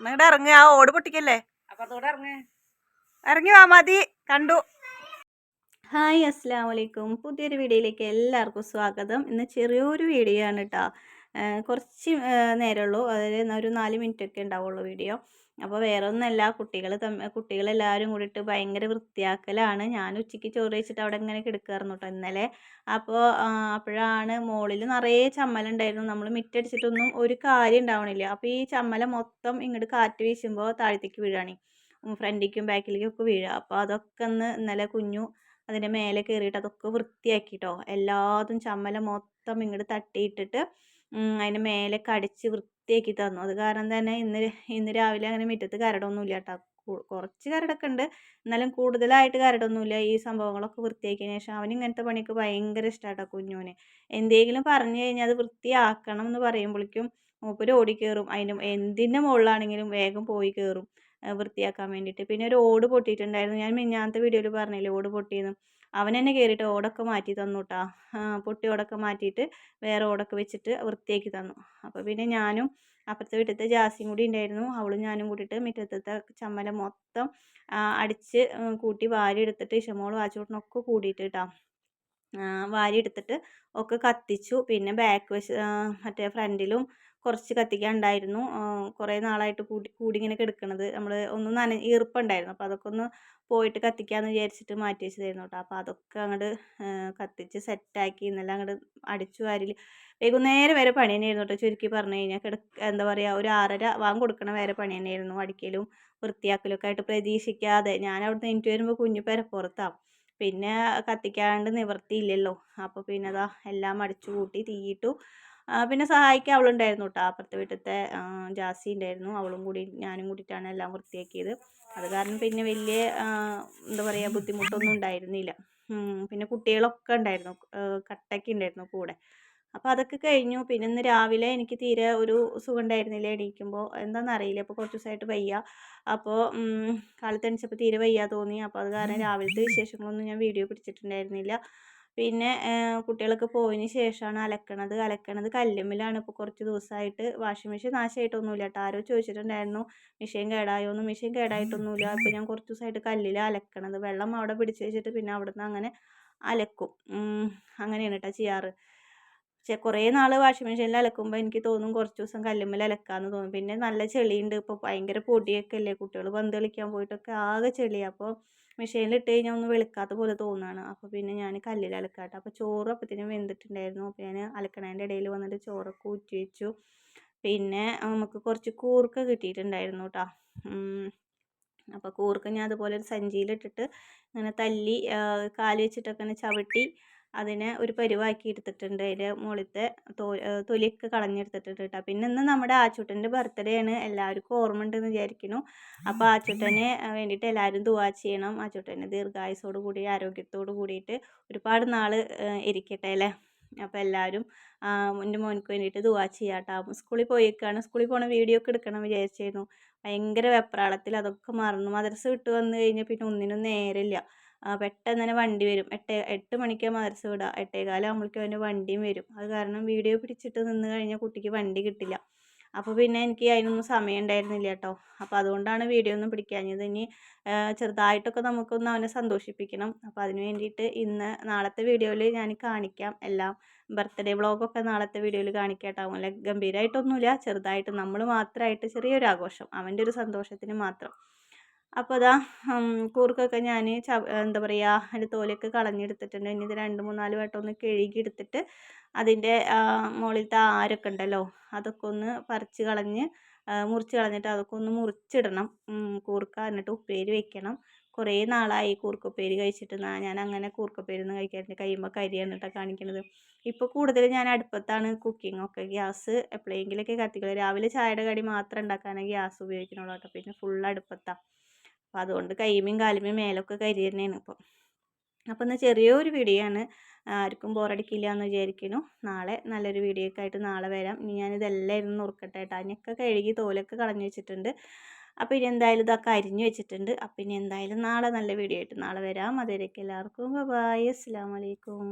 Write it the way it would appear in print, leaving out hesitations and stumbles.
നിങ്ങടെ ഇറങ്ങി ആ ഓട് പൊട്ടിക്കല്ലേ ഇറങ്ങി വാ മതി കണ്ടു. ഹായ് അസ്സലാമു അലൈക്കും. പുതിയൊരു വീഡിയോയിലേക്ക് എല്ലാവർക്കും സ്വാഗതം. ഇന്ന് ചെറിയൊരു വീഡിയോ ആണ് കേട്ടോ. കുറച്ച് നേരമുള്ളൂ, അതായത് ഒരു 4 മിനിറ്റൊക്കെ ഉണ്ടാവുള്ളൂ വീഡിയോ. അപ്പോൾ വേറെ ഒന്നുമല്ല, കുട്ടികളെല്ലാവരും കൂടിയിട്ട് ഭയങ്കര വൃത്തിയാക്കലാണ്. ഞാൻ ഉച്ചയ്ക്ക് ചോറ് കഴിച്ചിട്ട് അവിടെ ഇങ്ങനെ കിടക്കായിരുന്നു കേട്ടോ ഇന്നലെ. അപ്പോൾ അപ്പോഴാണ് മുകളിൽ നിറയെ ചമ്മലുണ്ടായിരുന്നു. നമ്മൾ മിറ്റടിച്ചിട്ടൊന്നും ഒരു കാര്യം ഉണ്ടാവണില്ല. അപ്പോൾ ഈ ചമ്മല മൊത്തം ഇങ്ങോട്ട് കാറ്റ് വീശുമ്പോൾ താഴത്തേക്ക് വീഴാണ്, ഫ്രണ്ടിലേക്കും ബാക്കിലേക്കും ഒക്കെ വീഴുക. അപ്പോൾ അതൊക്കെ ഇന്നലെ കുഞ്ഞു അതിൻ്റെ മേലെ കയറിയിട്ട് അതൊക്കെ വൃത്തിയാക്കിട്ടോ. എല്ലാതും ചമ്മല മൊത്തം ഇങ്ങോട്ട് തട്ടിയിട്ടിട്ട് അതിൻ്റെ മേലെ കടിച്ച് വൃത്തിയാക്കി തന്നു. അത് കാരണം തന്നെ ഇന്ന് രാവിലെ അങ്ങനെ മുറ്റത്ത് കരടൊന്നുമില്ല കേട്ടോ. കുറച്ച് കരടൊക്കെ ഉണ്ട്, എന്നാലും കൂടുതലായിട്ട് കരടൊന്നുമില്ല. ഈ സംഭവങ്ങളൊക്കെ വൃത്തിയാക്കിയതിന് ശേഷം അവന് ഇങ്ങനത്തെ പണിയൊക്കെ ഭയങ്കര ഇഷ്ടമാട്ടോ കുഞ്ഞുവിന്. എന്തെങ്കിലും പറഞ്ഞു കഴിഞ്ഞാൽ അത് വൃത്തിയാക്കണം എന്ന് പറയുമ്പോഴേക്കും മൂപ്പര് ഓടി കയറും. എന്തിൻ്റെ മുകളിലാണെങ്കിലും വേഗം പോയി കയറും വൃത്തിയാക്കാൻ വേണ്ടിയിട്ട്. പിന്നെ ഒരു ഓട് പൊട്ടിയിട്ടുണ്ടായിരുന്നു, ഞാൻ മിഞ്ഞാന്നത്തെ വീഡിയോയിൽ പറഞ്ഞില്ലേ ഓട് പൊട്ടിയെന്ന്. അവൻ തന്നെ കയറിയിട്ട് ഓടൊക്കെ മാറ്റി തന്നു കേട്ടോ. പൊട്ടി ഓടൊക്കെ മാറ്റിയിട്ട് വേറെ ഓടൊക്കെ വെച്ചിട്ട് വൃത്തിയാക്കി തന്നു. അപ്പോൾ പിന്നെ ഞാനും അപ്പുറത്തെ വീട്ടിലത്തെ ജാസിയും കൂടി ഉണ്ടായിരുന്നു, അവളും ഞാനും കൂടിയിട്ട് മുറ്റത്തെ ചമ്മല മൊത്തം അടിച്ച് കൂട്ടി വാരി എടുത്തിട്ട് ഇഷമോളും ആച്ചോട്ടിനൊക്കെ കൂടിയിട്ട് കേട്ടോ വാരി എടുത്തിട്ട് ഒക്കെ കത്തിച്ചു. പിന്നെ ബാക്ക് മറ്റേ ഫ്രണ്ടിലും കുറച്ച് കത്തിക്കാനുണ്ടായിരുന്നു. കുറേ നാളായിട്ട് കൂടി ഇങ്ങനെ കിടക്കണത് നമ്മൾ ഒന്ന് ഈർപ്പുണ്ടായിരുന്നു. അപ്പോൾ അതൊക്കെ ഒന്ന് പോയിട്ട് കത്തിക്കാമെന്ന് വിചാരിച്ചിട്ട് മാറ്റി വെച്ചതായിരുന്നു കേട്ടോ. അപ്പോൾ അതൊക്കെ അങ്ങോട്ട് കത്തിച്ച് സെറ്റാക്കി ഇന്നലെ അങ്ങോട്ട് അടിച്ചു വാരി വൈകുന്നേരം വരെ പണി തന്നെയായിരുന്നു കേട്ടോ. ചുരുക്കി പറഞ്ഞു കഴിഞ്ഞാൽ എന്താ പറയുക, ഒരു 6:30 വാങ്ങി കൊടുക്കണ വരെ പണി തന്നെയായിരുന്നു. അടിക്കലും വൃത്തിയാക്കലൊക്കെ ആയിട്ട് പ്രതീക്ഷിക്കാതെ ഞാൻ അവിടുന്ന് എനിക്ക് വരുമ്പോൾ കുഞ്ഞു പുറത്താണ്. പിന്നെ കത്തിക്കാണ്ട് നിവർത്തിയില്ലല്ലോ. അപ്പോൾ പിന്നെ അതാ എല്ലാം അടിച്ചു കൂട്ടി തീയിട്ടു. പിന്നെ സഹായിക്കാൻ അവളുണ്ടായിരുന്നു കേട്ടോ. അപ്പുറത്തെ വീട്ടിലത്തെ ജാസി ഉണ്ടായിരുന്നു, അവളും കൂടി ഞാനും കൂടിയിട്ടാണ് എല്ലാം വൃത്തിയാക്കിയത്. അത് കാരണം പിന്നെ വലിയ എന്താ പറയുക ബുദ്ധിമുട്ടൊന്നും ഉണ്ടായിരുന്നില്ല. പിന്നെ കുട്ടികളൊക്കെ ഉണ്ടായിരുന്നു, കട്ടയ്ക്ക് ഉണ്ടായിരുന്നു കൂടെ. അപ്പോൾ അതൊക്കെ കഴിഞ്ഞു. പിന്നെ ഇന്ന് രാവിലെ എനിക്ക് തീരെ ഒരു സുഖം ഉണ്ടായിരുന്നില്ല എണീക്കുമ്പോൾ, എന്താണെന്നറിയില്ല. അപ്പോൾ കുറച്ച് ദിവസമായിട്ട് വയ്യ. അപ്പോൾ കാലത്ത് എണീച്ചപ്പോൾ തീരെ വയ്യ തോന്നി. അപ്പോൾ അത് കാരണം രാവിലത്തെ വിശേഷങ്ങളൊന്നും ഞാൻ വീഡിയോ പിടിച്ചിട്ടുണ്ടായിരുന്നില്ല. പിന്നെ കുട്ടികളൊക്കെ പോയതിന് ശേഷമാണ് അലക്കണത് കല്ലുമ്മലാണ് ഇപ്പോൾ കുറച്ച് ദിവസമായിട്ട്. വാഷിംഗ് മെഷീൻ നാശമായിട്ടൊന്നുമില്ല കേട്ടോ. ആരോ ചോദിച്ചിട്ടുണ്ടായിരുന്നു മെഷീൻ കേടായോന്ന്. മെഷീൻ കേടായിട്ടൊന്നുമില്ല. അപ്പോൾ ഞാൻ കുറച്ച് ദിവസമായിട്ട് കല്ലിലാണ് അലക്കണത്. വെള്ളം അവിടെ പിടിച്ച് വെച്ചിട്ട് പിന്നെ അവിടുന്ന് അങ്ങനെ അലക്കും. അങ്ങനെയാണ് കേട്ടോ ചെയ്യാറ്. കുറേ നാൾ വാഷിംഗ് മെഷീനിൽ അലക്കുമ്പോൾ എനിക്ക് തോന്നും കുറച്ച് ദിവസം കല്ലുമ്മൽ അലക്കാമെന്ന് തോന്നും. പിന്നെ നല്ല ചെളിയുണ്ട്, ഇപ്പോൾ ഭയങ്കര പൊടിയൊക്കെ അല്ലേ, കുട്ടികൾ പന്ത് കളിക്കാൻ പോയിട്ടൊക്കെ ആകെ ചെളിയാണ്. അപ്പോൾ മെഷീനിൽ ഇട്ട് കഴിഞ്ഞാൽ ഒന്നും വെളുക്കാത്ത പോലെ തോന്നുകയാണ്. അപ്പോൾ പിന്നെ ഞാൻ കല്ലിൽ അലക്കാട്ടോ. അപ്പോൾ ചോറ് അപ്പത്തിനും വെന്തിട്ടുണ്ടായിരുന്നു. അപ്പോൾ ഞാൻ അലക്കണതിൻ്റെ ഇടയിൽ വന്നിട്ട് ചോറൊക്കെ ഊറ്റി വെച്ചു. പിന്നെ നമുക്ക് കുറച്ച് കൂർക്ക കിട്ടിയിട്ടുണ്ടായിരുന്നു കേട്ടോ. അപ്പോൾ കൂർക്ക ഞാൻ അതുപോലെ ഒരു സഞ്ചിയിലിട്ടിട്ട് ഇങ്ങനെ തല്ലി കാല് വെച്ചിട്ടൊക്കെ ഇങ്ങനെ ചവിട്ടി അതിനെ ഒരു പരുവാക്കി എടുത്തിട്ടുണ്ട്. അതിൻ്റെ മുകളിലത്തെ തൊലിയൊക്കെ കളഞ്ഞെടുത്തിട്ടുണ്ട് കേട്ടോ. പിന്നെ ഇന്ന് നമ്മുടെ ആച്ചൂട്ടൻ്റെ ബർത്ത്ഡേ ആണ്, എല്ലാവർക്കും ഓർമ്മ ഉണ്ടെന്ന് വിചാരിക്കുന്നു. അപ്പോൾ ആച്ചൂട്ടന് വേണ്ടിയിട്ട് എല്ലാവരും ദുആ ചെയ്യണം. ആച്ചൂട്ടന് ദീർഘായുസ്സോട് കൂടി ആരോഗ്യത്തോട് കൂടിയിട്ട് ഒരുപാട് നാൾ ഇരിക്കട്ടെ അല്ലേ. അപ്പോൾ എല്ലാവരും എൻ്റെ മോനക്ക് വേണ്ടിയിട്ട് ദുആ ചെയ്യാം കേട്ടോ. സ്കൂളിൽ പോയേക്കാണ്, സ്കൂളിൽ പോകണ വീഡിയോ ഒക്കെ എടുക്കണം വിചാരിച്ചിരുന്നു. ഭയങ്കര വെപ്രാളത്തിൽ അതൊക്കെ മറന്നു. മദ്രസ വിട്ട് വന്നു കഴിഞ്ഞാൽ പിന്നെ ഒന്നിനും നേരമില്ല. പെട്ടെന്ന് തന്നെ വണ്ടി വരും. 8 മണിക്കാണ് മദ്രസ വിടുക, 8:15 ആകുമ്പോഴേക്കും അവൻ്റെ വണ്ടിയും വരും. അത് കാരണം വീഡിയോ പിടിച്ചിട്ട് നിന്ന് കഴിഞ്ഞാൽ കുട്ടിക്ക് വണ്ടി കിട്ടില്ല. അപ്പോൾ പിന്നെ എനിക്ക് അതിനൊന്നും സമയം ഉണ്ടായിരുന്നില്ല കേട്ടോ. അപ്പോൾ അതുകൊണ്ടാണ് വീഡിയോ ഒന്നും പിടിക്കാഞ്ഞത്. ഇനി ചെറുതായിട്ടൊക്കെ നമുക്കൊന്ന് അവനെ സന്തോഷിപ്പിക്കണം. അപ്പോൾ അതിന് വേണ്ടിയിട്ട് നാളത്തെ വീഡിയോയിൽ ഞാൻ കാണിക്കാം എല്ലാം. ബർത്ത്ഡേ വ്ളോഗൊക്കെ നാളത്തെ വീഡിയോയിൽ കാണിക്കാം കേട്ടോ. അല്ല ഗംഭീരമായിട്ടൊന്നുമില്ല, ചെറുതായിട്ട് നമ്മൾ മാത്രമായിട്ട് ചെറിയൊരു ആഘോഷം, അവൻ്റെ ഒരു സന്തോഷത്തിന് മാത്രം. അപ്പോൾ അതാ കൂർക്കൊക്കെ ഞാൻ എന്താ പറയുക അതിൻ്റെ തോലൊക്കെ കളഞ്ഞെടുത്തിട്ടുണ്ട്. ഇനി ഇത് 2-3-4 വട്ടം ഒന്ന് കഴുകി എടുത്തിട്ട് അതിൻ്റെ മുകളിലത്തെ ആരൊക്കെ ഉണ്ടല്ലോ അതൊക്കെ ഒന്ന് മുറിച്ച് കളഞ്ഞിട്ട് അതൊക്കെ ഒന്ന് മുറിച്ചിടണം കൂർക്ക. എന്നിട്ട് ഉപ്പേരി വെക്കണം. കുറേ നാളായി കൂർക്കുപ്പേരി കഴിച്ചിട്ട്. ഞാൻ അങ്ങനെ കൂർക്കുപ്പേരി ഒന്നും കഴിക്കാറുണ്ട്, കഴിയുമ്പോൾ കരിയാണ് കേട്ടോ കാണിക്കുന്നത്. ഇപ്പോൾ കൂടുതൽ ഞാൻ അടുപ്പത്താണ് കുക്കിങ്ങൊക്കെ. ഗ്യാസ് എപ്പോഴെങ്കിലൊക്കെ കത്തിക്കുള്ളൂ. രാവിലെ ചായയുടെ കടി മാത്രം ഉണ്ടാക്കാനാണ് ഗ്യാസ് ഉപയോഗിക്കണുള്ളൂ കേട്ടോ. പിന്നെ ഫുൾ അടുപ്പത്താണ്. അപ്പോൾ അതുകൊണ്ട് കൈമയും കാലുമയും മേലൊക്കെ കരി തന്നെയാണ് ഇപ്പോൾ. അപ്പോൾ ഇന്ന് ചെറിയൊരു വീഡിയോ ആണ്, ആർക്കും ബോറടിക്കില്ല എന്ന് വിചാരിക്കുന്നു. നാളെ നല്ലൊരു വീഡിയോ ഒക്കെ ആയിട്ട് നാളെ വരാം. ഇനി ഞാനിതെല്ലാം ഇരുന്ന് നുറുക്കട്ടെ കേട്ടോ. അതിനൊക്കെ കഴുകി തോലൊക്കെ കളഞ്ഞു വെച്ചിട്ടുണ്ട്. അപ്പോൾ ഇനി എന്തായാലും ഇതൊക്കെ അരിഞ്ഞു വെച്ചിട്ടുണ്ട്. അപ്പോൾ ഇനി എന്തായാലും നാളെ നല്ല വീഡിയോ ആയിട്ട് നാളെ വരാം. അതുവരേക്കും എല്ലാവർക്കും ബൈ, അസ്സലാമു അലൈക്കും.